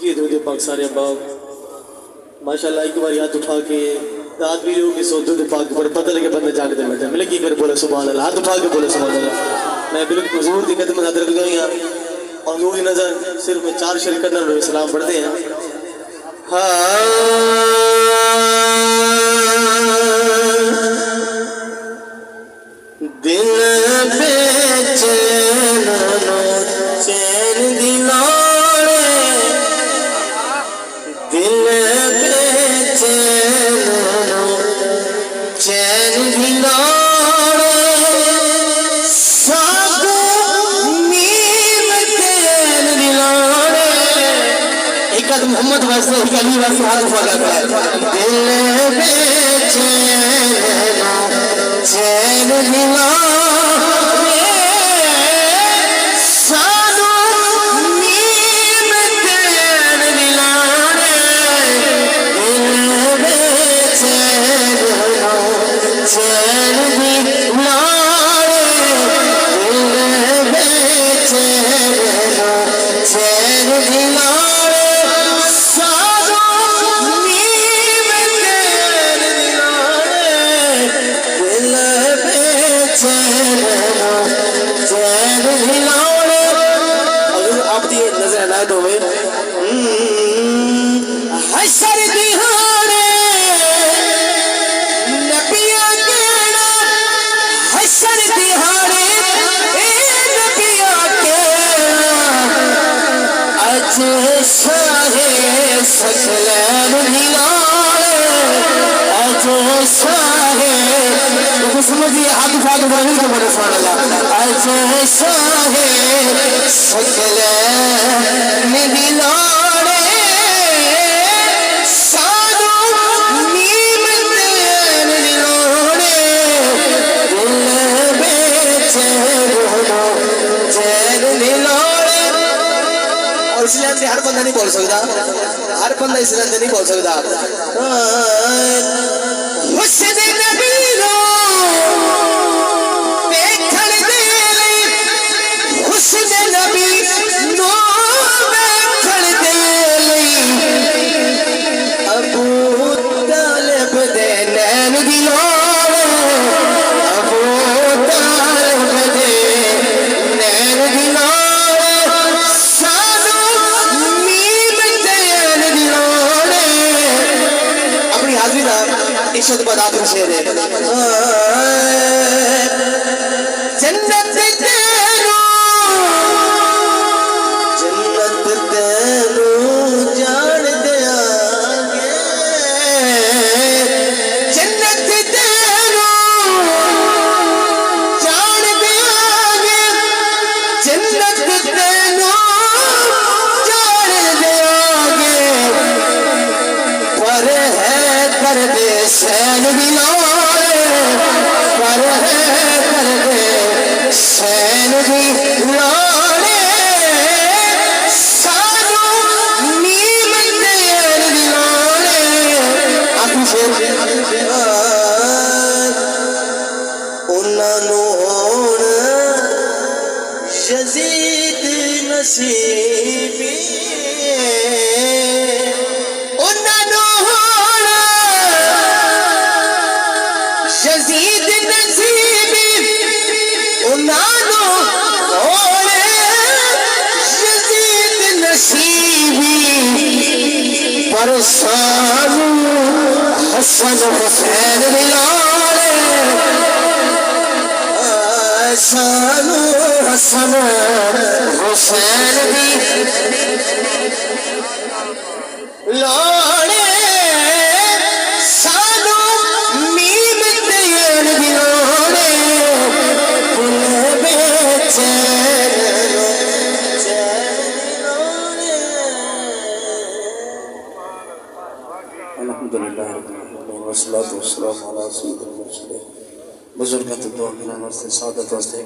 लिखिए दो पाक सारे अहबाब माशाल्लाह एक बार याद उठा के रात भी लोग सो दो पाक पर पता लगे बंदा जागते बैठे मिले की कर बोले सुभान अल्लाह हाथ उठा के बोले सुभान अल्लाह। मैं बिल्कुल हुजूर की खिदमत में हाजिर हो गया और हुजूर की नजर सिर्फ में 4 शेर करना सलाम पढ़ते हैं। दिल बेचैन चैन दिलाड़े दिल बेचैन चैन दिलाड़े सागो नीम चैन दिलाड़े। एक आध मोहम्मद वास्ते एक अली वास्ते हाथ उठा कर दिल बेचैन चैन दिलाड़े सागो नीम चैन दिलाड़े दिल बेचैन चैन दिलाड़े दिल बेचैन चैन दिलाड़े सागो नीम चैन दिलाड़े चैन दिलाड़े। अगर आप दिए नजर अनायत होवे हशर दिहाड़े नबिया केड़ा हशर दिहाड़े नबिया केड़ा अज शाहे सकलैन दिलाड़े अज शाहे समझिए हाथ उठा के बोले तो बड़े सुभान अल्लाह। अज शाहे सकलैन दिलाड़े सागो नीम चैन दिलाड़े दिल बेचैन चैन दिलाड़े। और इस लाइन से हर बंदा नहीं बोल सकता, हर बंदा इस लाइन से नहीं बोल सकता। हुस्न नबी रो देखण दे लई हुस्न नबी नो देखण दे लई अबू तालिब दे नैन दिलाड़े अबू तालिब दे नैन दिलाड़े सागो नीम चैन दिलाड़े। अपनी हाजिरी ना इश्क बता तुम शेर है जन्नत तेरू जान दियागे जन्नत तेरू जान दियागे जन्नत तेरू जान दियागे पर है कर दे सैन दिलाड़े पर है कर दे सैन दिलाड़े सागो नीम चैन दिलाड़े। आखिरी शेर उन्होंने होण यजीद नसीबी यजीद नसीबी उन्हानो होणे यजीद नसीबी पर सानू हसन हुसैन दिलाड़े सानू हसन हुसैन दिलाड़े अल्हम्दुलिल्लाह वस्सलातु वस्सलामु अला सय्यिदिल मुरसलीन बुजुर्ग तो दुआ करना वास्ते सादत वास्ते।